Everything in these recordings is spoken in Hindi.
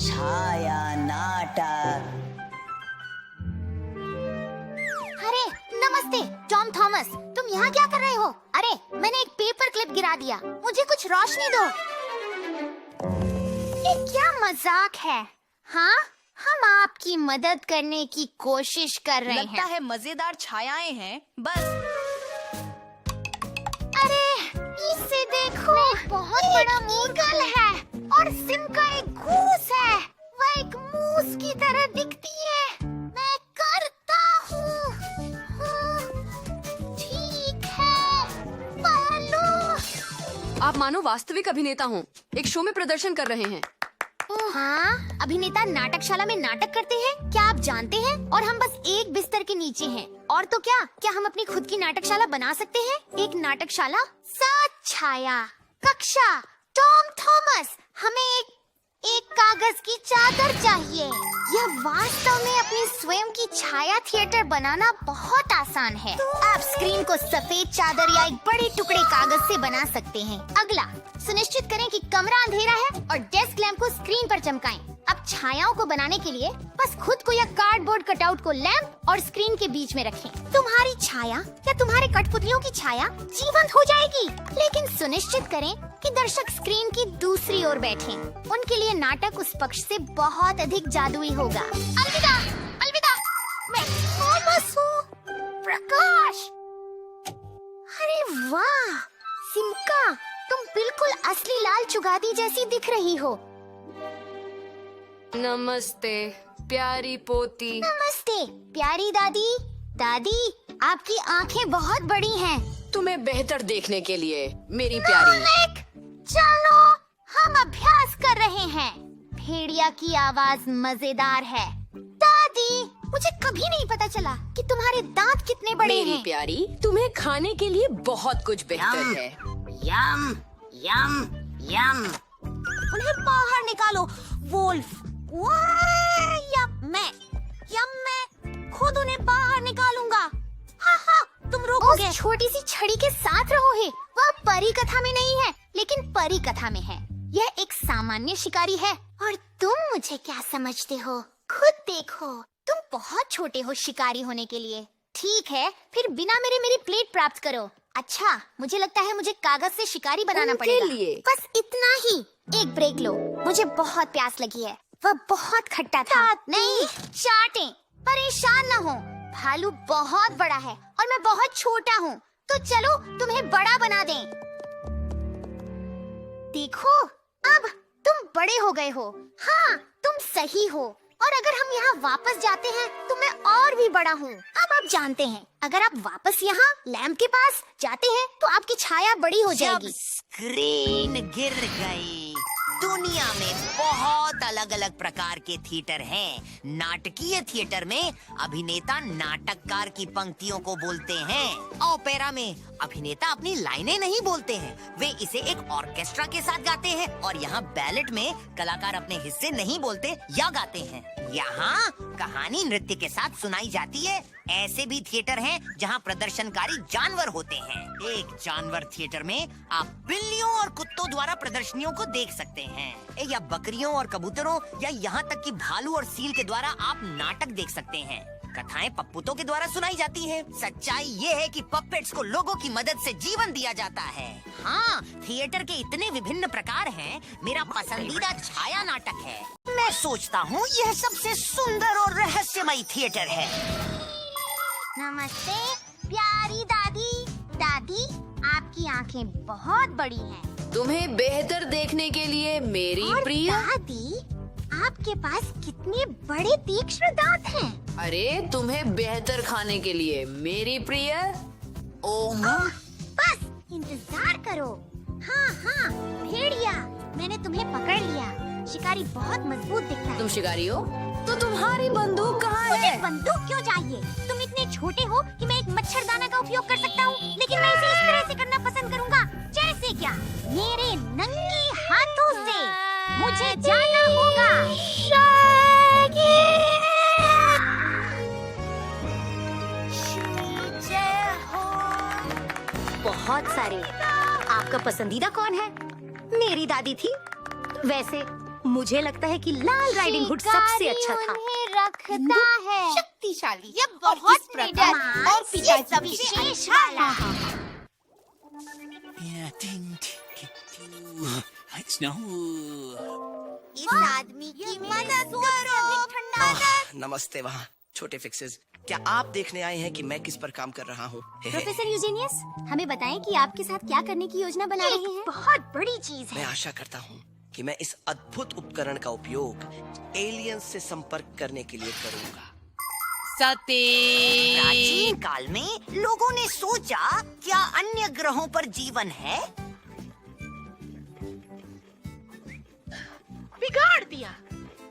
छाया नाटक। अरे नमस्ते टॉम थॉमस, तुम यहाँ क्या कर रहे हो? अरे मैंने एक पेपर क्लिप गिरा दिया, मुझे कुछ रोशनी दो। ये क्या मजाक है? हाँ, हम आपकी मदद करने की कोशिश कर रहे लगता हैं। है मजेदार छायाएं हैं बस। अरे इसे देखो, बहुत बड़ा ईगल है और सिम का एक घूस है। वह एक मूस की तरह दिखती है। मैं करता हूँ। ठीक है, पालो। आप मानो वास्तविक अभिनेता हो, एक शो में प्रदर्शन कर रहे हैं। हाँ, अभिनेता नाटकशाला में नाटक करते हैं, क्या आप जानते हैं? और हम बस एक बिस्तर के नीचे हैं। और तो क्या हम अपनी खुद की नाटकशाला बना सकते हैं? एक नाटकशाला, सात छाया, कक्षा, टॉम थॉमस। हमें एक कागज की चादर चाहिए। यह वास्तव में अपनी स्वयं की छाया थिएटर बनाना बहुत आसान है। आप स्क्रीन को सफेद चादर या एक बड़े टुकड़े कागज से बना सकते हैं। अगला, सुनिश्चित करें कि कमरा अंधेरा है और डेस्क लैंप को स्क्रीन पर चमकाएं। अब छायाओं को बनाने के लिए बस खुद को या कार्डबोर्ड कटआउट को लैंप और स्क्रीन के बीच में रखें। तुम्हारी छाया या तुम्हारे कठपुतलियों की छाया जीवंत हो जाएगी, लेकिन सुनिश्चित करें कि दर्शक स्क्रीन की दूसरी ओर बैठें। उनके लिए नाटक उस पक्ष से बहुत अधिक जादुई होगा। अलविदा, अलविदा, मैं थॉमस हूँ। प्रकाश। अरे वाह, सिमका, तुम बिल्कुल असली लाल चुगादी जैसी दिख रही हो। नमस्ते प्यारी पोती। नमस्ते प्यारी दादी। दादी, आपकी आंखें बहुत बड़ी हैं। तुम्हें बेहतर देखने के लिए मेरी प्यारी। नानक, चलो हम अभ्यास कर रहे हैं। भेड़िया की आवाज मजेदार है। दादी, मुझे कभी नहीं पता चला कि तुम्हारे दांत कितने बड़े मेरी हैं। प्यारी, तुम्हें खाने के लिए बहुत कुछ बेहतर है। यम यम यम। उन्हें बाहर निकालो, वोल्फ। मैं खुद उन्हें बाहर निकालूंगा। हाँ, तुम रोकोगे। उस छोटी सी छड़ी के साथ रहो है। वह परी कथा में नहीं है, लेकिन परी कथा में है। यह एक सामान्य शिकारी है और तुम मुझे क्या समझते हो? खुद देखो, तुम बहुत छोटे हो शिकारी होने के लिए। ठीक है, फिर बिना मेरी प्लेट प्राप्त करो। अच्छा, मुझे लगता है मुझे कागज से शिकारी बनाना उनके पड़ेगा। लिए। बस इतना ही। एक ब्रेक लो, मुझे बहुत प्यास लगी है। वह बहुत खट्टा था। नहीं, चाटें। परेशान न हो, भालू बहुत बड़ा है और मैं बहुत छोटा हूँ। तो चलो तुम्हें बड़ा बना दें। देखो, अब तुम बड़े हो गए हो। हाँ, तुम सही हो। और अगर हम यहाँ वापस जाते हैं तो मैं और भी बड़ा हूँ। अब आप जानते हैं, अगर आप वापस यहाँ लैंप के पास जाते हैं तो आपकी छाया बड़ी हो जब जाएगी। स्क्रीन गिर गई। दुनिया में बहुत अलग अलग प्रकार के थिएटर हैं। नाटकीय थिएटर में अभिनेता नाटककार की पंक्तियों को बोलते हैं। ओपेरा में अभिनेता अपनी लाइनें नहीं बोलते हैं, वे इसे एक ऑर्केस्ट्रा के साथ गाते हैं। और यहाँ बैलेट में कलाकार अपने हिस्से नहीं बोलते या गाते हैं। यहाँ कहानी नृत्य के साथ सुनाई जाती है। ऐसे भी थिएटर हैं जहाँ प्रदर्शनकारी जानवर होते हैं। एक जानवर थिएटर में आप बिल्लियों और कुत्तों द्वारा प्रदर्शनियों को देख सकते हैं, या बकरियों और कबूतरों, या यहाँ तक कि भालू और सील के द्वारा आप नाटक देख सकते हैं। कथाएं पप्पुतों के द्वारा सुनाई जाती हैं। सच्चाई ये है कि पपेट्स को लोगों की मदद से जीवन दिया जाता है। हाँ, थिएटर के इतने विभिन्न प्रकार हैं। मेरा पसंदीदा छाया नाटक है। मैं सोचता हूँ यह सबसे सुंदर और रहस्यमयी थिएटर है। नमस्ते प्यारी दादी। दादी, आपकी आंखें बहुत बड़ी हैं। तुम्हें बेहतर देखने के लिए मेरी और प्रिय। दादी, आपके पास कितने बड़े तीक्ष्ण दांत हैं। अरे तुम्हें बेहतर खाने के लिए मेरी प्रिय। बस इंतजार करो। हाँ, भेड़िया, मैंने तुम्हें पकड़ लिया। शिकारी बहुत मजबूत दिखता है। तुम शिकारी हो? तो तुम्हारी बंदूक कहाँ मुझे है? बंदूक क्यों चाहिए? तुम इतने छोटे हो कि मैं एक मच्छरदाना का उपयोग कर सकता हूँ, लेकिन मैं इसे इस तरह से करना पसंद करूँगा। जैसे क्या? मेरे नंगे हाथों से। मुझे जाना होगा। बहुत सारे। आपका पसंदीदा कौन है? मेरी दादी थी। वैसे मुझे लगता है कि लाल राइडिंग हुड सबसे अच्छा था। उन्हें रखता है शक्तिशाली, ये बहुत प्रकार निडर और पिताजी की विशेष वाला इस आदमी की मदद करो। नमस्ते वहाँ छोटे फिक्सेस। क्या आप देखने आए हैं कि मैं किस पर काम कर रहा हूँ? प्रोफेसर यूजेनियस, हमें बताएं कि आपके साथ क्या करने की योजना बना रहे हैं। बहुत बड़ी चीज मैं आशा करता हूँ कि मैं इस अद्भुत उपकरण का उपयोग एलियंस से संपर्क करने के लिए करूँगा। प्राचीन काल में लोगों ने सोचा क्या अन्य ग्रहों पर जीवन है? बिगाड़ दिया।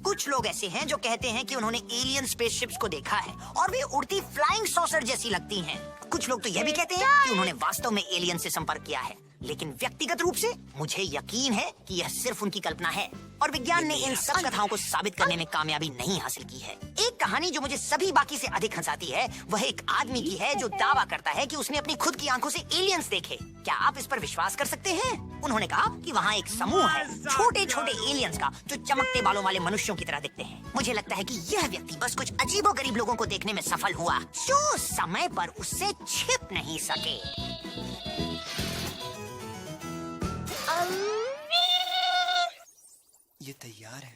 कुछ लोग ऐसे हैं जो कहते हैं कि उन्होंने एलियन स्पेसशिप्स को देखा है और वे उड़ती फ्लाइंग सॉसर जैसी लगती हैं। कुछ लोग तो यह भी कहते हैं कि उन्होंने वास्तव में एलियन से संपर्क किया है, लेकिन व्यक्तिगत रूप से मुझे यकीन है कि यह सिर्फ उनकी कल्पना है और विज्ञान ने इन सब कथाओं को साबित करने में कामयाबी नहीं हासिल की है। एक कहानी जो मुझे सभी बाकी से अधिक हंसाती है वह एक आदमी की है जो दावा करता है कि उसने अपनी खुद की आंखों से एलियंस देखे। क्या आप इस पर विश्वास कर सकते हैं? उन्होंने कहा कि वहाँ एक समूह है छोटे छोटे एलियंस का जो चमकते बालों वाले मनुष्यों की तरह दिखते हैं। मुझे लगता है कि यह व्यक्ति बस कुछ अजीबोगरीब लोगों को देखने में सफल हुआ जो समय पर उससे छिप नहीं सके। ये तैयार है।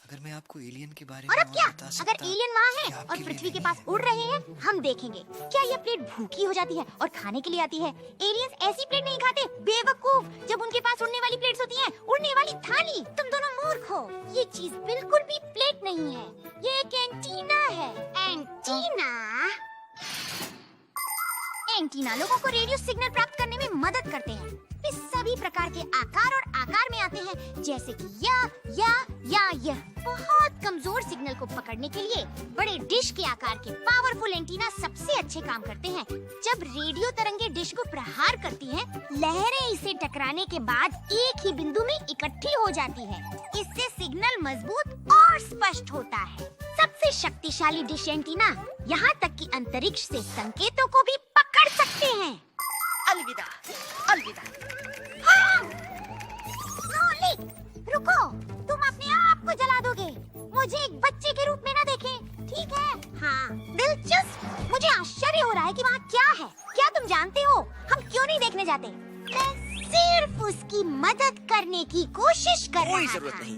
अगर मैं आपको एलियन के बारे और में अब क्या, बता सकता अगर एलियन वहाँ कि है आपके और लिए पृथ्वी के नहीं पास उड़ रहे हैं, हम देखेंगे क्या यह प्लेट भूखी हो जाती है और खाने के लिए आती है। एलियंस ऐसी प्लेट नहीं खाते, बेवकूफ। जब उनके पास उड़ने वाली प्लेट्स होती हैं, उड़ने वाली थाली। तुम दोनों मूर्ख हो। ये चीज बिल्कुल भी प्लेट नहीं है, ये एक एंटीना है। एंटीना एंटीना लोगों को रेडियो सिग्नल प्राप्त करने में मदद करते हैं। वे सभी प्रकार के आकार और आकार में आते हैं, जैसे कि या यह। बहुत कमजोर सिग्नल को पकड़ने के लिए बड़े डिश के आकार के पावरफुल एंटीना सबसे अच्छे काम करते हैं। जब रेडियो तरंगे डिश को प्रहार करती हैं, लहरें इसे टकराने के बाद एक ही बिंदु में इकट्ठी हो जाती है। इससे सिग्नल मजबूत और स्पष्ट होता है। सबसे शक्तिशाली डिश एंटीना यहाँ तक कि अंतरिक्ष से संकेतों को भी पकड़ सकते हैं। अलविदा, अलविदा। रुको, तुम अपने आप को जला दोगे। मुझे एक बच्चे के रूप में ना देखें, ठीक है? हाँ, दिलचस्प। मुझे आश्चर्य हो रहा है कि वहाँ क्या है। क्या तुम जानते हो हम क्यों नहीं देखने जाते? मैं सिर्फ उसकी मदद करने की कोशिश कर रहा था। कोई जरूरत नहीं।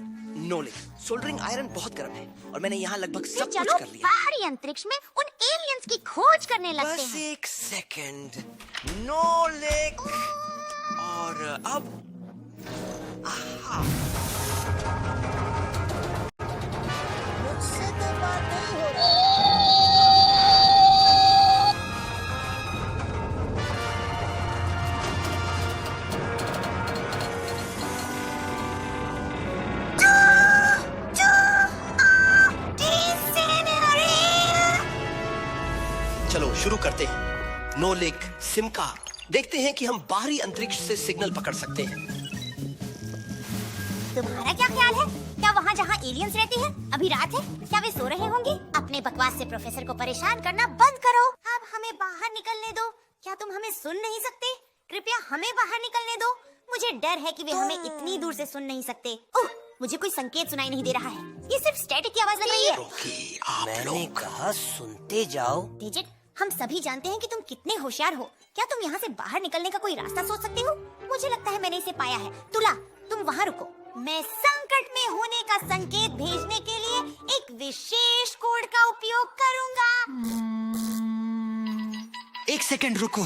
नोलिक, सोल्डरिंग आयरन बहुत गर्म है और मैंने यहाँ लगभग सब कुछ चलो कर लिया। बाहरी अंतरिक्ष में उन एलियंस की खोज करने लगते बस हैं। एक सेकंड। नोलिक, और अब आहा। मुझसे तो बात नहीं हो रही। चलो शुरू करते हैं। नोलिक, सिमका, देखते हैं कि हम बाहरी अंतरिक्ष से सिग्नल पकड़ सकते हैं। तुम्हारा क्या ख्याल है? क्या वहाँ जहाँ एलियंस रहते हैं अभी रात है? क्या वे सो रहे होंगे? अपने बकवास से प्रोफेसर को परेशान करना बंद करो। अब हमें बाहर निकलने दो। क्या तुम हमें सुन नहीं सकते? कृपया हमें बाहर निकलने दो। मुझे डर है कि वे हमें इतनी दूर से सुन नहीं सकते। ओह, मुझे कोई संकेत सुनाई नहीं दे रहा है। ये सिर्फ स्टैटिक की आवाज लग रही है। रोकी, आप मैंने लोग कहा सुनते जाओ। डिजिट, हम सभी जानते हैं कि तुम कितने होशियार हो। क्या तुम यहाँ से बाहर निकलने का कोई रास्ता सोच सकते हो? मुझे लगता है मैंने इसे पाया है। तुला, तुम वहाँ रुको। मैं संकट में होने का संकेत भेजने के लिए एक विशेष कोड का उपयोग करूँगा। एक सेकंड रुको,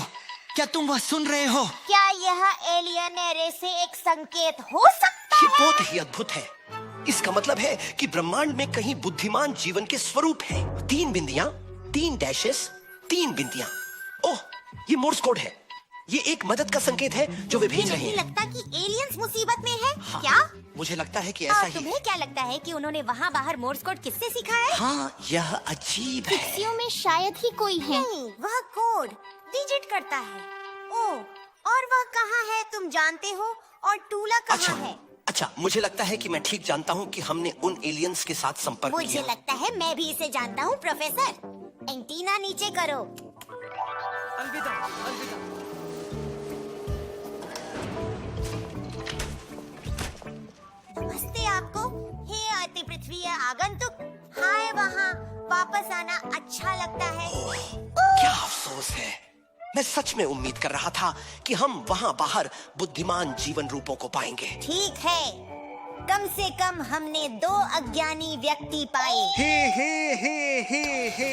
क्या तुम वह सुन रहे हो? क्या यह एलियन एरे से एक संकेत हो सकता ये है? बहुत ही अद्भुत है। इसका मतलब है कि ब्रह्मांड में कहीं बुद्धिमान जीवन के स्वरूप है। 3 बिंदियां, 3 डैशेस, 3 बिंदियां। ओह, ये मोर्स कोड है। ये एक मदद का संकेत है जो वे भेज रहे मुझे हैं। लगता कि एलियंस मुसीबत में है। हाँ, क्या? मुझे लगता है कि ऐसा ही तुम्हें है। क्या लगता है कि उन्होंने वहाँ बाहर मोर्स कोड किससे सीखा है? हाँ, यह अजीब है। पिक्सियों में शायद ही कोई है। नहीं, वह कोड डिजिट करता है। ओह, और वह कहाँ है तुम जानते हो? और टूला कहाँ है? अच्छा, मुझे लगता है कि मैं ठीक जानता हूँ कि हमने उन एलियंस के साथ संपर्क मुझे किया। लगता है मैं भी इसे जानता हूँ प्रोफेसर। एंटीना नीचे करो। अलविदा, अलविदा। नमस्ते आपको। पृथ्वी आगंतुक। हाय वहाँ वापस आना अच्छा लगता है। क्या अफसोस है। मैं सच में उम्मीद कर रहा था कि हम वहाँ बाहर बुद्धिमान जीवन रूपों को पाएंगे। ठीक है, कम से कम हमने 2 अज्ञानी व्यक्ति पाए। हे हे हे हे हे